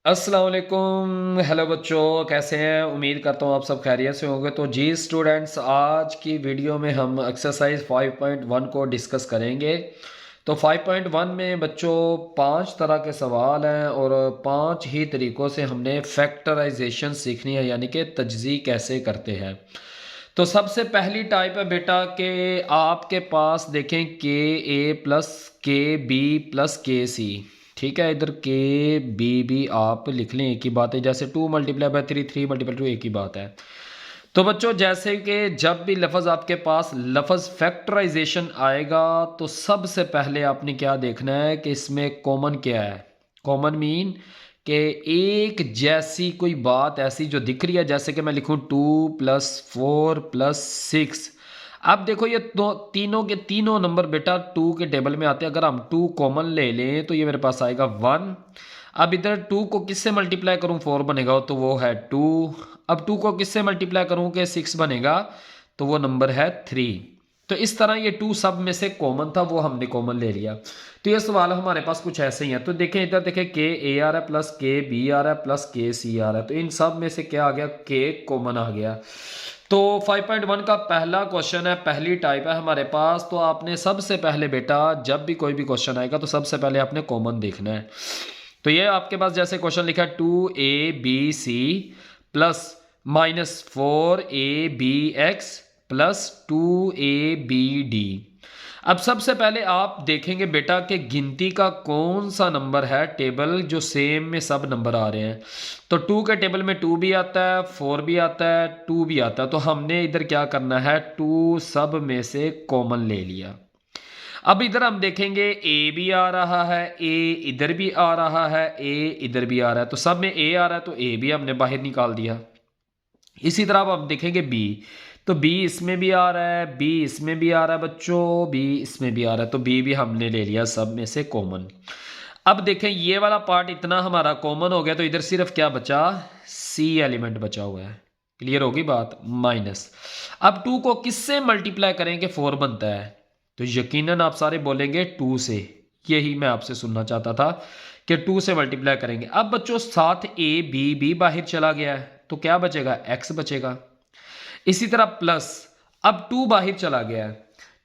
अस्सलाम वालेकुम। हेलो बच्चों, कैसे हैं? उम्मीद करता हूँ आप सब खैरियत से होंगे। तो जी स्टूडेंट्स, आज की वीडियो में हम एक्सरसाइज 5.1 को डिस्कस करेंगे। तो 5.1 में बच्चों 5 तरह के सवाल हैं और 5 ही तरीक़ों से हमने फैक्टराइजेशन सीखनी है, यानी कि तजज़ी कैसे करते हैं। तो सबसे पहली टाइप है बेटा कि आपके पास देखें के ए प्लस के बी प्लस के सी। ठीक है, इधर के बी भी आप लिख लें, एक ही बात है। जैसे 2 × 3 3 × 2 एक ही बात है। तो बच्चों जैसे कि जब भी लफ्ज़ आपके पास लफ्ज़ फैक्टराइजेशन आएगा तो सबसे पहले आपने क्या देखना है कि इसमें कॉमन क्या है। कॉमन मीन कि एक जैसी कोई बात ऐसी जो दिख रही है, जैसे कि मैं लिखूं 2 + 4 + 6। अब देखो ये दो तीनों के तीनों नंबर बेटा 2 के टेबल में आते हैं। अगर हम 2 कॉमन ले लें तो ये मेरे पास आएगा 1। अब इधर 2 को किससे मल्टीप्लाई करूं 4 बनेगा, तो वो है 2। अब 2 को किससे मल्टीप्लाई करूं कि 6 बनेगा, तो वो नंबर है 3। तो इस तरह ये 2 सब में से कॉमन था, वो हमने कॉमन ले लिया। तो ये सवाल हमारे पास कुछ ऐसे ही है। तो देखें इधर देखें के ए आ रहा है प्लस के बी आ रहा है प्लस के सी आ रहा है। तो इन सब में से क्या आ गया, के कॉमन आ गया। तो 5.1 का पहला क्वेश्चन है, पहली टाइप है हमारे पास। तो आपने सबसे पहले बेटा जब भी कोई भी क्वेश्चन आएगा तो सबसे पहले आपने कॉमन देखना है। तो ये आपके पास जैसे क्वेश्चन लिखा है 2ab plus -4abx plus 2abd। अब सबसे पहले आप देखेंगे बेटा कि गिनती का कौन सा नंबर है टेबल जो सेम में सब नंबर आ रहे हैं। तो 2 के टेबल में 2 भी आता है, 4 भी आता है, 2 भी आता है। तो हमने इधर क्या करना है, 2 सब में से कॉमन ले लिया। अब इधर हम देखेंगे ए भी आ रहा है, ए इधर भी आ रहा है, ए इधर भी आ रहा है। तो सब में ए आ रहा है तो ए भी हमने बाहर निकाल दिया। इसी तरह अब हम देखेंगे बी। तो बी इसमें भी आ रहा है, बी इसमें भी आ रहा है बच्चों, बी इसमें भी आ रहा है। तो बी भी हमने ले लिया सब में से कॉमन। अब देखें ये वाला पार्ट इतना हमारा कॉमन हो गया, तो इधर सिर्फ क्या बचा, सी एलिमेंट बचा हुआ है। क्लियर होगी बात, माइनस। अब 2 को किससे मल्टीप्लाई करेंगे 4 बनता है, तो यकीनन आप सारे बोलेंगे 2 से। यही मैं आपसे सुनना चाहता था कि 2 से मल्टीप्लाई करेंगे। अब बच्चों साथ ए बी भी बाहर चला गया है, तो क्या बचेगा, एक्स बचेगा। इसी तरह प्लस, अब 2 बाहर चला गया है,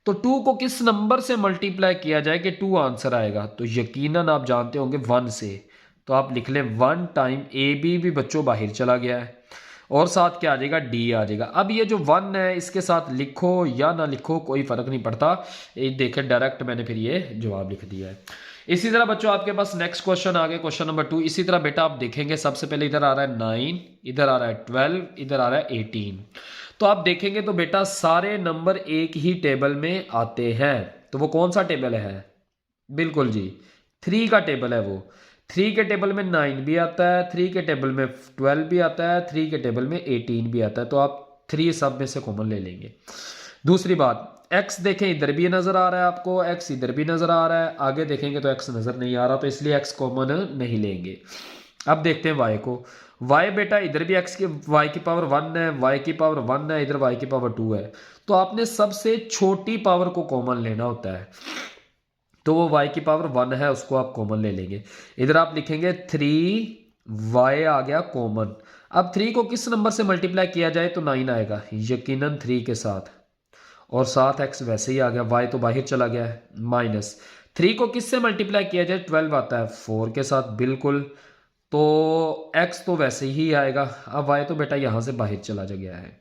तो 2 को किस नंबर से मल्टीप्लाई किया जाए कि 2 आंसर आएगा, तो यकीनन आप जानते होंगे 1 से। तो आप लिख लें 1 टाइम ए बी भी बच्चों बाहर चला गया है, और साथ क्या आ जाएगा, डी आ जाएगा। अब ये जो 1 है इसके साथ लिखो या ना लिखो कोई फर्क नहीं पड़ता, ये देखें डायरेक्ट मैंने फिर ये जवाब लिख दिया है। इसी तरह बच्चों आपके पास नेक्स्ट क्वेश्चन आ गया, क्वेश्चन नंबर 2। इसी तरह बेटा आप देखेंगे सबसे पहले इधर आ रहा है 9, इधर आ रहा है 12, इधर आ रहा है 18। तो आप देखेंगे तो बेटा सारे नंबर एक ही टेबल में आते हैं। तो वो कौन सा टेबल है, बिल्कुल जी 3 का टेबल है वो। 3 के टेबल में 9 भी आता है, 3 के टेबल में 12 भी आता है, 3 के टेबल में 18 भी आता है। तो आप 3 सब में से कॉमन ले लेंगे। दूसरी बात, x देखें इधर भी नज़र आ रहा है आपको, x इधर भी नज़र आ रहा है, आगे देखेंगे तो x नज़र नहीं आ रहा, तो इसलिए x कॉमन नहीं लेंगे। अब देखते हैं y को। y बेटा इधर भी x की y की पावर 1 है, y की पावर 1 है, इधर y की पावर 2 है। तो आपने सबसे छोटी पावर को कॉमन लेना होता है, तो वो y की पावर 1 है, उसको आप कॉमन ले लेंगे। इधर आप लिखेंगे 3y आ गया कॉमन। अब 3 को किस नंबर से मल्टीप्लाई किया जाए तो 9 आएगा यकीनन 3 के साथ, और साथ x वैसे ही आ गया, y तो बाहर चला गया है, माइनस 3 को किससे मल्टीप्लाई किया जाए 12 आता है 4 के साथ, बिल्कुल। तो x तो वैसे ही आएगा। अब y तो बेटा यहाँ से बाहर चला जा गया है।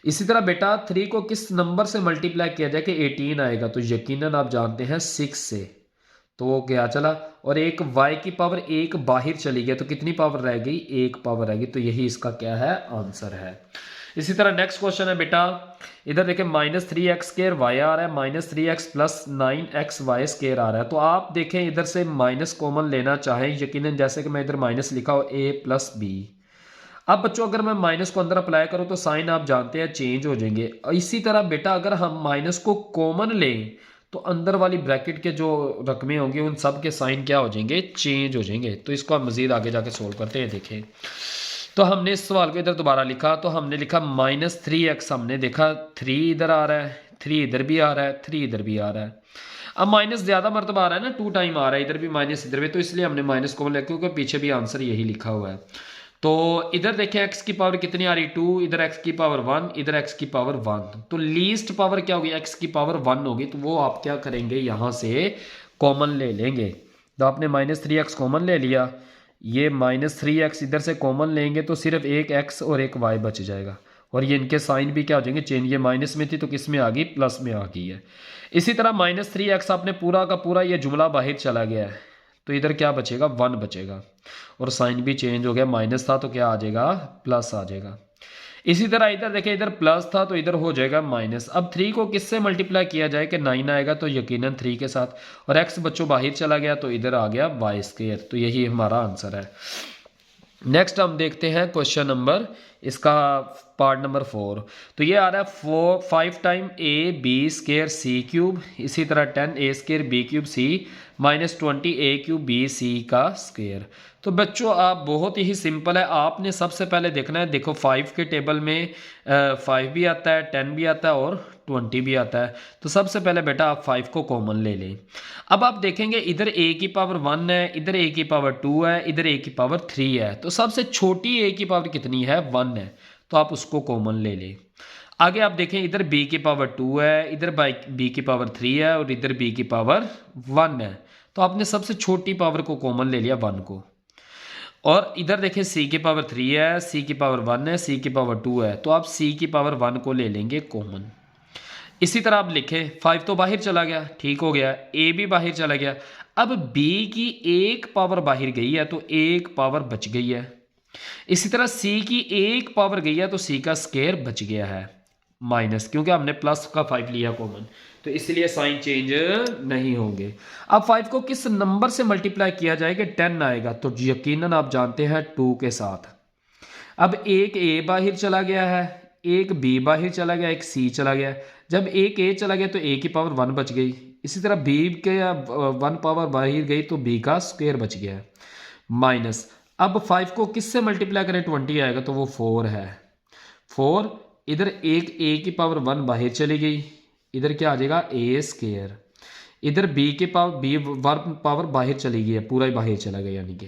इसी तरह बेटा 3 को किस नंबर से मल्टीप्लाई किया जाए कि 18 आएगा, तो यकीनन आप जानते हैं 6 से। तो वो क्या चला, और एक y की पावर 1 बाहर चली गई, तो कितनी पावर रह गई, 1 पावर रह गई। तो यही इसका क्या है, आंसर है। इसी तरह नेक्स्ट क्वेश्चन है बेटा, इधर देखिए -3x² y आ रहा है, -3x प्लस 9x y² आ रहा है। तो आप देखें इधर से माइनस कॉमन लेना चाहें, यकीनन जैसे कि मैं इधर माइनस लिखा हो a प्लस बी। अब बच्चों अगर मैं माइनस को अंदर अप्लाई करूं तो साइन आप जानते हैं चेंज हो जाएंगे। इसी तरह बेटा अगर हम माइनस को कॉमन लें तो अंदर वाली ब्रैकेट के जो रकमें होंगे उन सब के साइन क्या हो जाएंगे, चेंज हो जाएंगे। तो इसको हम मजीद आगे जाके सोल्व करते हैं। देखें तो हमने इस सवाल को इधर दोबारा लिखा, तो हमने लिखा -3x, हमने देखा 3 इधर आ रहा है, 3 इधर भी आ रहा है, 3 इधर भी आ रहा है। अब माइनस ज़्यादा मरतबा आ रहा है ना, 2 टाइम आ रहा है, इधर भी माइनस इधर भी, तो इसलिए हमने माइनस कॉमन लिया क्योंकि पीछे भी आंसर यही लिखा हुआ है। तो इधर देखें x की पावर कितनी आ रही 2, इधर x की पावर 1, इधर x की पावर 1, तो लीस्ट पावर क्या होगी, x की पावर 1 होगी, तो वो आप क्या करेंगे यहाँ से कॉमन ले लेंगे। तो आपने -3x कॉमन ले लिया, ये -3x इधर से कॉमन लेंगे तो सिर्फ एक x और एक y बच जाएगा, और ये इनके साइन भी क्या हो जाएंगे चेंज, ये माइनस में थी तो किस में आ गई, प्लस में आ गई है। इसी तरह -3x आपने पूरा का पूरा ये जुमला बाहर चला गया है, तो इधर क्या बचेगा 1 बचेगा, और साइन भी चेंज हो गया, माइनस था तो क्या आ जाएगा, प्लस आ जाएगा। इसी तरह इधर देखिए, इधर प्लस था तो इधर हो जाएगा माइनस। अब 3 को किससे मल्टीप्लाई किया जाए कि 9 आएगा, तो यकीनन 3 के साथ, और x बच्चों बाहर चला गया तो इधर आ गया y², तो यही हमारा आंसर है। नेक्स्ट हम देखते हैं क्वेश्चन नंबर, इसका पार्ट नंबर 4। तो ये आ रहा है 5 टाइम ab² c³, इसी तरह 10a² b³ c -20a³ bc का स्क्वायर। तो बच्चों आप बहुत ही सिंपल है, आपने सबसे पहले देखना है, देखो 5 के टेबल में 5 भी आता है, 10 भी आता है और 20 भी आता है। तो सबसे पहले बेटा आप 5 को कॉमन ले लें। अब आप देखेंगे इधर a की पावर 1 है, इधर a की पावर 2 है, इधर a की पावर 3 है, तो सबसे छोटी a की पावर कितनी है, 1 है, तो आप उसको कॉमन ले लें। आगे आप देखें इधर b की पावर 2 है, इधर b की पावर 3 है, और इधर b की पावर 1 है, तो आपने सबसे छोटी पावर को कॉमन ले लिया 1 को। और इधर देखें c की पावर 3 है, c की पावर 1 है, c की पावर 2 है, तो आप c की पावर 1 को ले लेंगे कॉमन। इसी तरह आप लिखें 5 तो बाहर चला गया, ठीक हो गया, a भी बाहर चला गया, अब b की एक पावर बाहर गई है तो एक पावर बच गई है। इसी तरह c की एक पावर गई है तो c का स्क्वायर बच गया है माइनस, क्योंकि हमने प्लस का 5 लिया कॉमन, तो इसलिए साइन चेंज नहीं होंगे। अब 5 को किस नंबर से मल्टीप्लाई किया जाएगा, 10 आएगा, तो यकीनन आप जानते हैं 2 के साथ। अब एक a बाहर चला गया है, एक b बाहर चला गया, एक c चला गया, जब एक a चला गया तो a की पावर 1 बच गई, इसी तरह b के 1 पावर बाहर गई तो b का स्क्वायर बच गया माइनस। अब 5 को किससे मल्टीप्लाई करें, 20 आएगा, तो वो 4 है, 4, इधर एक a की पावर 1 बाहर चली गई, इधर क्या आ जाएगा a², इधर b के पावर b पावर बाहर चली गई है, पूरा ही बाहर चला गया यानी कि,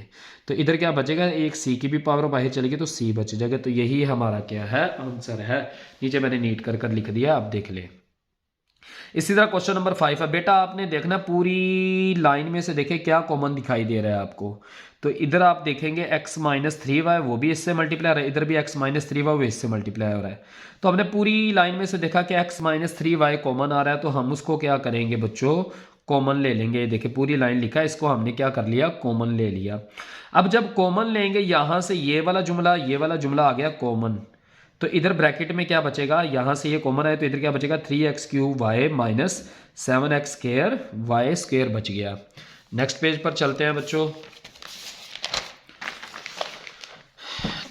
तो इधर क्या बचेगा, एक c की भी पावर बाहर चली गई तो c बच जाएगा, तो यही हमारा क्या है, आंसर है। नीचे मैंने नीट कर लिख दिया, आप देख लें। इसी तरह क्वेश्चन नंबर 5 है, बेटा आपने देखना पूरी लाइन में से देखें क्या कॉमन दिखाई दे रहा है आपको। तो इधर आप देखेंगे x -3y वो भी इससे मल्टीप्लाई हो रहा है, इधर भी x -3y वो इससे मल्टीप्लाई हो रहा है। तो हमने पूरी लाइन में से देखा कि x -3y कॉमन आ रहा है, तो हम उसको क्या करेंगे बच्चों, कॉमन ले लेंगे। देखिए पूरी लाइन लिखा है, इसको हमने क्या कर लिया, कॉमन ले लिया। अब जब कॉमन लेंगे यहाँ से ये वाला जुमला आ गया कॉमन, तो इधर ब्रैकेट में क्या बचेगा, यहाँ से ये कॉमन है तो इधर क्या बचेगा, 3x³ y -7x² y² बच गया। नेक्स्ट पेज पर चलते हैं बच्चों।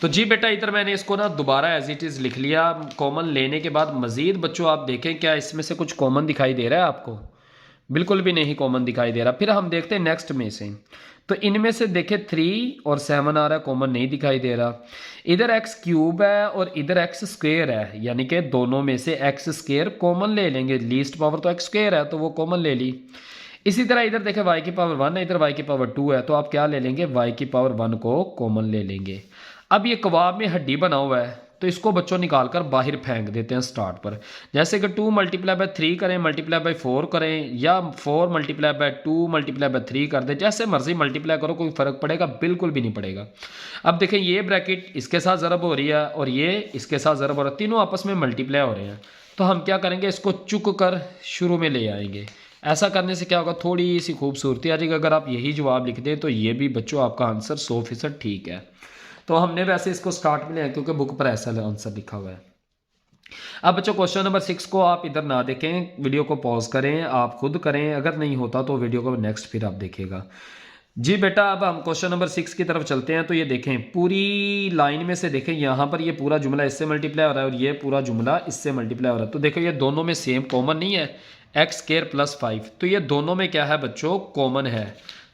तो जी बेटा इधर मैंने इसको ना दोबारा एज इट इज़ लिख लिया कॉमन लेने के बाद। मज़ीद बच्चों आप देखें क्या इसमें से कुछ कॉमन दिखाई दे रहा है आपको, बिल्कुल भी नहीं कॉमन दिखाई दे रहा। फिर हम देखते हैं नेक्स्ट में से, तो इनमें से देखें 3 और 7 आ रहा है, कॉमन नहीं दिखाई दे रहा। इधर x³ है और इधर x² है, यानी कि दोनों में से x² कॉमन ले लेंगे, लीस्ट पावर तो x² है तो वो कॉमन ले ली। इसी तरह इधर देखें y की पावर 1 है, इधर y की पावर 2 है, तो आप क्या ले लेंगे, y की पावर 1 को कॉमन ले लेंगे। अब ये कबाब में हड्डी बना हुआ है, तो इसको बच्चों निकाल कर बाहर फेंक देते हैं स्टार्ट पर। जैसे कि 2 × 3 करें, × 4 करें, या 4 × 2 × 3 कर दें, जैसे मर्जी मल्टीप्लाई करो, कोई फ़र्क पड़ेगा, बिल्कुल भी नहीं पड़ेगा। अब देखें ये ब्रैकेट इसके साथ ज़रब हो रही है और ये इसके साथ ज़रब हो रहा है, तीनों आपस में मल्टीप्लाई हो रहे हैं, तो हम क्या करेंगे, इसको चुक कर शुरू में ले आएंगे। ऐसा करने से क्या होगा, थोड़ी सी खूबसूरती आ जाएगी। अगर आप यही जवाब लिख दें तो ये भी बच्चों आपका आंसर 100% ठीक है। तो हमने वैसे इसको स्टार्ट में लिया क्योंकि बुक पर ऐसा आंसर लिखा हुआ है। अब बच्चों क्वेश्चन नंबर 6 को आप इधर ना देखें, वीडियो को पॉज करें, आप खुद करें, अगर नहीं होता तो वीडियो को नेक्स्ट फिर आप देखिएगा। जी बेटा अब हम क्वेश्चन नंबर 6 की तरफ चलते हैं। तो ये देखें पूरी लाइन में से देखें, यहाँ पर ये पूरा जुमला इससे मल्टीप्लाई हो रहा है और ये पूरा जुमला इससे मल्टीप्लाई हो रहा है। तो देखो ये दोनों में सेम कॉमन नहीं है, x² + 5, तो ये दोनों में क्या है बच्चों, कॉमन है।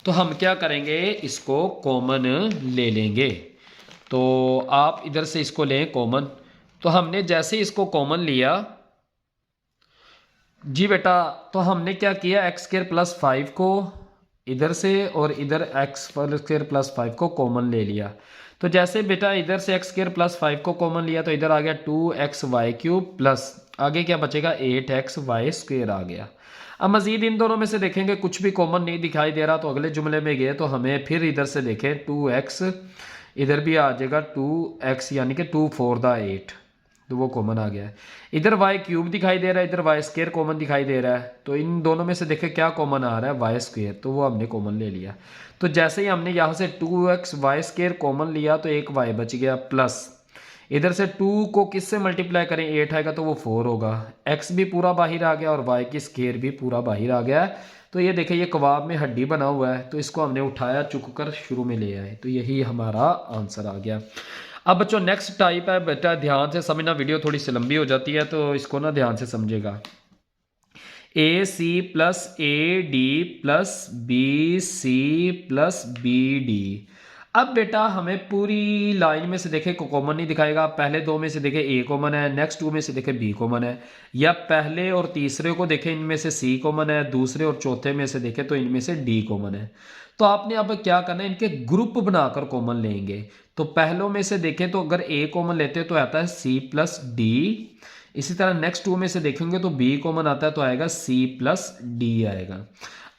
तो हम क्या करेंगे, इसको कॉमन ले लेंगे। तो आप इधर से इसको लें कॉमन। तो हमने जैसे इसको कॉमन लिया, जी बेटा, तो हमने क्या किया, एक्स स्क्र प्लस 5 को इधर से और इधर एक्स स्क्र प्लस 5 को कॉमन ले लिया। तो जैसे बेटा इधर से एक्स स्क्र प्लस 5 को कॉमन लिया तो इधर आ गया 2xy³ प्लस आगे क्या बचेगा 8xy² आ गया। अब मजीद इन दोनों में से देखेंगे कुछ भी कॉमन नहीं दिखाई दे रहा तो अगले जुमले में गए तो हमें फिर इधर से देखें 2x, इधर भी आ जाएगा 2x यानी कि 2 4 द 8, तो वो कॉमन आ गया है। इधर y³ दिखाई दे रहा है, इधर y² कॉमन दिखाई दे रहा है, तो इन दोनों में से देखें क्या कॉमन आ रहा है y², तो वो हमने कॉमन ले लिया। तो जैसे ही हमने यहाँ से 2xy² कॉमन लिया तो एक y बच गया प्लस इधर से 2 को किससे मल्टीप्लाई करें 8 आएगा तो वो 4 होगा, x भी पूरा बाहर आ गया और y की स्क्वायर भी पूरा बाहर आ गया। तो ये देखिए ये कबाब में हड्डी बना हुआ है तो इसको हमने उठाया चुक कर शुरू में ले आए, तो यही हमारा आंसर आ गया। अब बच्चों नेक्स्ट टाइप है बेटा, ध्यान से समझना, वीडियो थोड़ी सी लंबी हो जाती है तो इसको ना ध्यान से समझेगा। AC plus AD plus BC plus BD। अब बेटा हमें पूरी लाइन में से देखे को कॉमन नहीं दिखाएगा, पहले दो में से देखे A कॉमन है, नेक्स्ट 2 में से देखे B कॉमन है, या पहले और तीसरे को देखे इनमें से C कॉमन है, दूसरे और चौथे में से देखे तो इनमें से D कॉमन है। तो आपने अब क्या करना है, इनके ग्रुप बनाकर कॉमन लेंगे। तो पहलों में से देखें तो अगर A कॉमन लेते हो तो आता है C प्लस D, इसी तरह नेक्स्ट 2 में से देखेंगे तो B कॉमन आता है तो आएगा C प्लस D आएगा।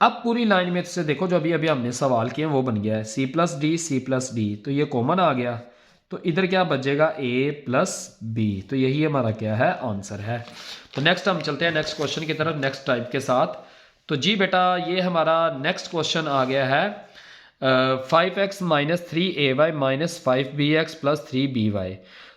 अब पूरी लाइन में से देखो जो अभी अभी हमने सवाल किए वो बन गया है C प्लस D, तो ये कॉमन आ गया, तो इधर क्या बचेगा A प्लस B, तो यही हमारा क्या है आंसर है। तो नेक्स्ट हम चलते हैं नेक्स्ट क्वेश्चन की तरफ नेक्स्ट टाइप के साथ। तो जी बेटा ये हमारा नेक्स्ट क्वेश्चन आ गया है 5x minus 3ay minus 5bx plus 3by।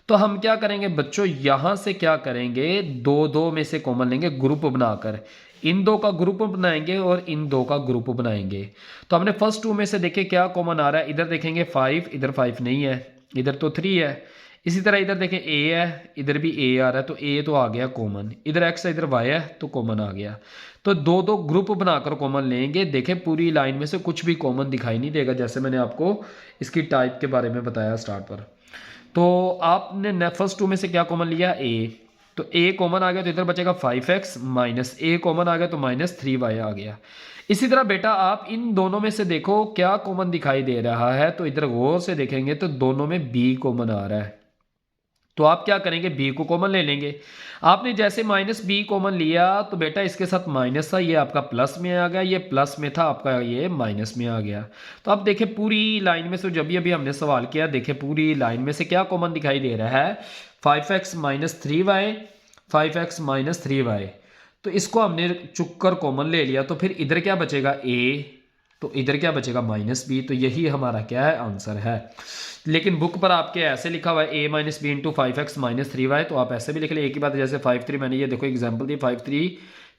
तो हम क्या करेंगे बच्चों, यहां से क्या करेंगे, दो दो में से कॉमन लेंगे ग्रुप बनाकर, इन दो का ग्रुप बनाएंगे और इन दो का ग्रुप बनाएंगे। तो हमने फर्स्ट 2 में से देखे क्या कॉमन आ रहा है, इधर देखेंगे 5, इधर 5 नहीं है, इधर तो 3 है। इसी तरह इधर देखें A है, इधर भी A आ रहा है तो A तो आ गया कॉमन, इधर X है इधर Y है तो कॉमन आ गया। तो दो दो ग्रुप बनाकर कॉमन लेंगे, देखें पूरी लाइन में से कुछ भी कॉमन दिखाई नहीं देगा, जैसे मैंने आपको इसकी टाइप के बारे में बताया स्टार्ट पर। तो आपने फर्स्ट 2 में से क्या कॉमन लिया A, तो A कॉमन आ गया तो इधर बचेगा 5x माइनस A कॉमन आ गया तो माइनस 3y आ गया। इसी तरह बेटा आप इन दोनों में से देखो क्या कॉमन दिखाई दे रहा है, तो इधर गौर से देखेंगे तो दोनों में B कॉमन आ रहा है, तो आप क्या करेंगे B को कॉमन ले लेंगे। आपने जैसे माइनस B कॉमन लिया तो बेटा इसके साथ माइनस था, ये आपका प्लस में आ गया, ये प्लस में था आपका ये माइनस में आ गया। तो अब देखें पूरी लाइन में से जब भी अभी हमने सवाल किया, देखें पूरी लाइन में से क्या कॉमन दिखाई दे रहा है, 5x minus 3y, 5x minus 3y। तो इसको हमने चुक कर कॉमन ले लिया, तो फिर इधर क्या बचेगा A, तो इधर क्या बचेगा माइनस B, तो यही हमारा क्या है आंसर है। लेकिन बुक पर आपके ऐसे लिखा हुआ है A minus B into 5x minus 3y, तो आप ऐसे भी लिख ले, एक ही बात है। जैसे 5 3 मैंने ये देखो एग्जांपल दी, 5 3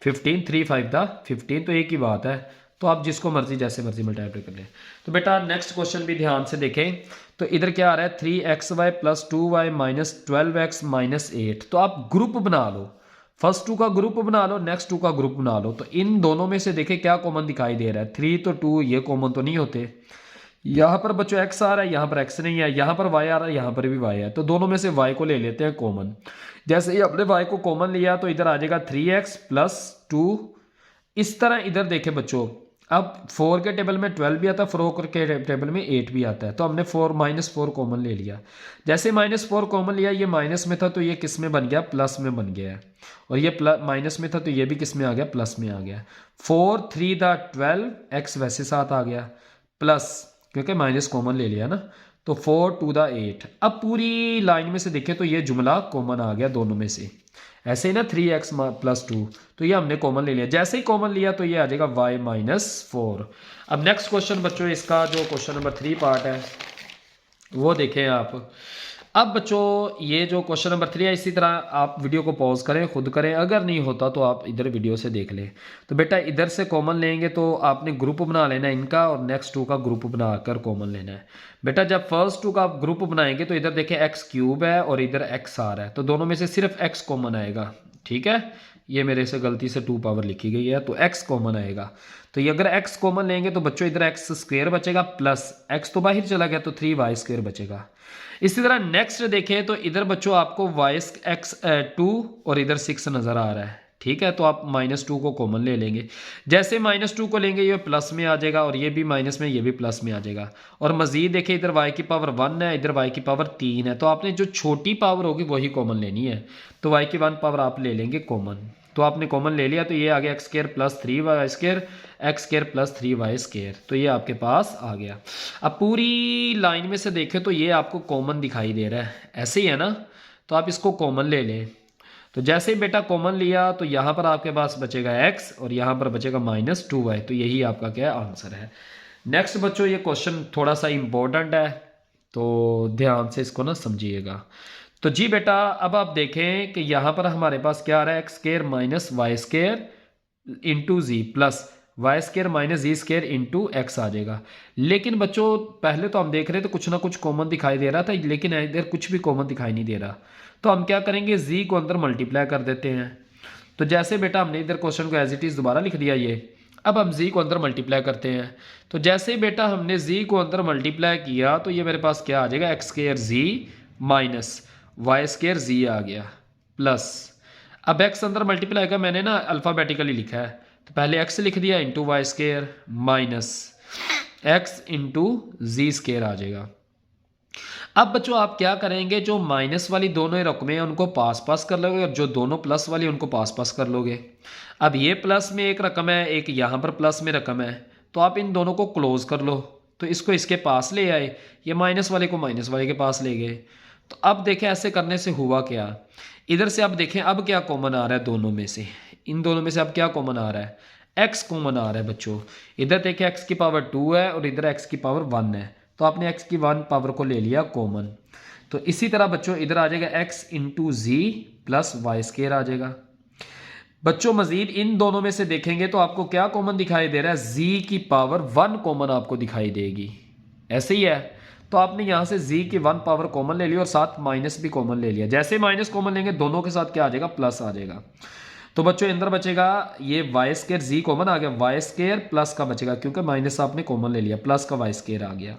15 3 5 द 15, तो एक ही बात है। तो आप जिसको मर्जी जैसे मर्जी मल्टीप्लाई कर लें। तो बेटा नेक्स्ट क्वेश्चन भी ध्यान से देखें, तो इधर क्या आ रहा है 3xy plus 2y minus 12x minus 8। तो आप ग्रुप बना लो, फर्स्ट 2 का ग्रुप बना लो, नेक्स्ट 2 का ग्रुप बना लो। तो इन दोनों में से देखें क्या कॉमन दिखाई दे रहा है, 3 तो 2 ये कॉमन तो नहीं होते, यहाँ पर बच्चों x आ रहा है, यहाँ पर x नहीं है, यहाँ पर y आ रहा है, यहाँ पर भी y है, तो दोनों में से y को ले लेते हैं कॉमन। जैसे ही अपने y को कॉमन लिया तो इधर आ जाएगा 3x प्लस 2। इस तरह इधर देखें बच्चों, अब 4 के टेबल में 12 भी आता है, 4 के टेबल में 8 भी आता है, तो हमने 4 माइनस 4 कॉमन ले लिया। जैसे माइनस 4 कॉमन लिया, ये माइनस में था तो ये किस में बन गया, प्लस में बन गया है, और ये माइनस में था तो ये भी किस में आ गया, प्लस में आ गया। 4 3 द 12, x वैसे साथ आ गया प्लस, क्योंकि माइनस कॉमन ले लिया ना, तो 4 2 द 8। अब पूरी लाइन में से देखें तो ये जुमला कॉमन आ गया दोनों में से, ऐसे ही ना 3x प्लस 2, तो ये हमने कॉमन ले लिया। जैसे ही कॉमन लिया तो ये आ जाएगा y माइनस 4। अब नेक्स्ट क्वेश्चन बच्चों, इसका जो क्वेश्चन नंबर 3 पार्ट है वो देखें आप। अब बच्चों ये जो क्वेश्चन नंबर 3 है, इसी तरह आप वीडियो को पॉज करें, खुद करें, अगर नहीं होता तो आप इधर वीडियो से देख लें। तो बेटा इधर से कॉमन लेंगे तो आपने ग्रुप बना लेना है इनका, और नेक्स्ट 2 का ग्रुप बनाकर कॉमन लेना है। बेटा जब फर्स्ट 2 का आप ग्रुप बनाएंगे तो इधर देखें x³ है और इधर x आ रहा है, तो दोनों में से सिर्फ x कॉमन आएगा, ठीक है। ये मेरे से गलती से 2 पावर लिखी गई है, तो x कॉमन आएगा। तो ये अगर x कॉमन लेंगे तो बच्चों इधर x² बचेगा प्लस x तो बाहर चला गया तो 3y² बचेगा। इसी तरह नेक्स्ट देखें तो इधर बच्चों आपको y x 2 और इधर 6 नजर आ रहा है, ठीक है, तो आप -2 को कॉमन ले लेंगे। जैसे -2 को लेंगे ये प्लस में आ जाएगा और ये भी माइनस में, ये भी प्लस में आ जाएगा। और मज़ीद देखिए इधर y की पावर 1 है, इधर y की पावर 3 है, तो आपने जो छोटी पावर होगी वही कॉमन लेनी है। तो y की 1 पावर आप ले लेंगे कॉमन, तो आपने कॉमन ले लिया, तो ये आ गया x² + 3y², x² + 3y², तो ये आपके पास आ गया। अब पूरी लाइन में से देखें तो ये आपको कॉमन दिखाई दे रहा है, ऐसे ही है ना, तो आप इसको कॉमन ले लें। तो जैसे ही बेटा कॉमन लिया तो यहाँ पर आपके पास बचेगा x और यहाँ पर बचेगा -2y, तो यही आपका क्या आंसर है। नेक्स्ट बच्चों ये क्वेश्चन थोड़ा सा इम्पोर्टेंट है, तो ध्यान से इसको ना समझिएगा। तो जी बेटा अब आप देखें कि यहाँ पर हमारे पास क्या आ रहा है, x² - y² into z plus y² - z² into x आ जाएगा। लेकिन बच्चों पहले तो हम देख रहे थे कुछ ना कुछ कॉमन दिखाई दे रहा था, लेकिन इधर कुछ भी कॉमन दिखाई नहीं दे रहा। तो हम क्या करेंगे, z को अंदर मल्टीप्लाई कर देते हैं। तो जैसे बेटा हमने इधर क्वेश्चन को एज इट इज़ दोबारा लिख दिया ये, अब हम z को अंदर मल्टीप्लाई करते हैं। तो जैसे बेटा हमने z को अंदर मल्टीप्लाई किया तो ये मेरे पास क्या आ जाएगा, x² z minus y² z आ गया प्लस, अब x अंदर मल्टीप्लाई का मैंने ना अल्फ़ाबेटिकली लिखा है, तो पहले x लिख दिया into y² minus x into z² आ जाएगा। अब बच्चों आप क्या करेंगे, जो माइनस वाली दोनों रकमें हैं उनको पास पास कर लोगे और जो दोनों प्लस वाली उनको पास पास कर लोगे। अब ये प्लस में एक रकम है, एक यहाँ पर प्लस में रकम है, तो आप इन दोनों को क्लोज कर लो। तो इसको इसके पास ले आए, ये माइनस वाले को माइनस वाले के पास ले गए। तो अब देखें ऐसे करने से हुआ क्या, इधर से अब देखें अब क्या कॉमन आ रहा है दोनों में से, इन दोनों में से अब क्या कॉमन आ रहा है, x कॉमन आ रहा है बच्चों। इधर देखें x की पावर 2 है और इधर x की पावर 1 है, तो आपने x की 1 पावर को ले लिया कॉमन। तो इसी तरह बच्चों इधर आ जाएगा x into z plus y² आ जाएगा। बच्चों मजीद इन दोनों में से देखेंगे तो आपको क्या कॉमन दिखाई दे रहा है, z की पावर 1 कॉमन आपको दिखाई देगी, ऐसे ही है। तो आपने यहाँ से z की 1 पावर कॉमन ले ली और साथ माइनस भी कॉमन ले लिया। जैसे माइनस कॉमन लेंगे दोनों के साथ क्या आ जाएगा, प्लस आ जाएगा। तो बच्चों अंदर बचेगा ये y² z कॉमन आ गया, y² प्लस का बचेगा क्योंकि माइनस आपने कॉमन ले लिया, प्लस का y² आ गया।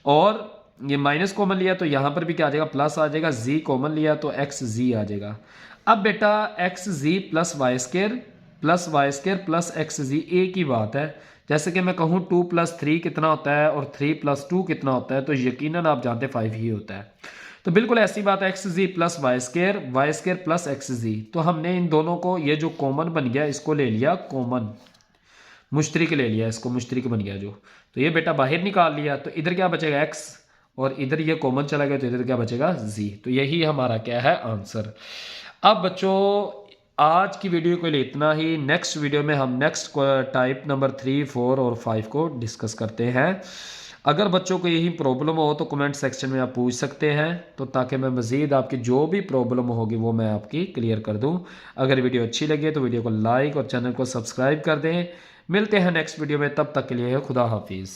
और ये माइनस कॉमन लिया तो यहाँ पर भी क्या आ जाएगा, प्लस आ जाएगा। z कॉमन लिया तो xz आ जाएगा। अब बेटा xz plus y² plus xz एक ही बात है। जैसे कि मैं कहूँ 2 + 3 कितना होता है और 3 + 2 कितना होता है, तो यकीनन आप जानते 5 ही होता है। तो बिल्कुल ऐसी बात है, xz plus y² plus xz। तो हमने इन दोनों को, ये जो कॉमन बन गया इसको ले लिया कॉमन, मुश्तरिक ले लिया, इसको मुश्तरिक बन गया जो, तो ये बेटा बाहर निकाल लिया। तो इधर क्या बचेगा x और इधर ये कॉमन चला गया, तो इधर क्या बचेगा z। तो यही हमारा क्या है आंसर। अब बच्चों आज की वीडियो के लिए इतना ही। नेक्स्ट वीडियो में हम नेक्स्ट टाइप नंबर 3, 4 और 5 को डिस्कस करते हैं। अगर बच्चों को यही प्रॉब्लम हो तो कमेंट सेक्शन में आप पूछ सकते हैं, तो ताकि मैं मज़ीद आपकी जो भी प्रॉब्लम होगी वो मैं आपकी क्लियर कर दूं। अगर वीडियो अच्छी लगे तो वीडियो को लाइक और चैनल को सब्सक्राइब कर दें। मिलते हैं नेक्स्ट वीडियो में, तब तक के लिए खुदा हाफिज़।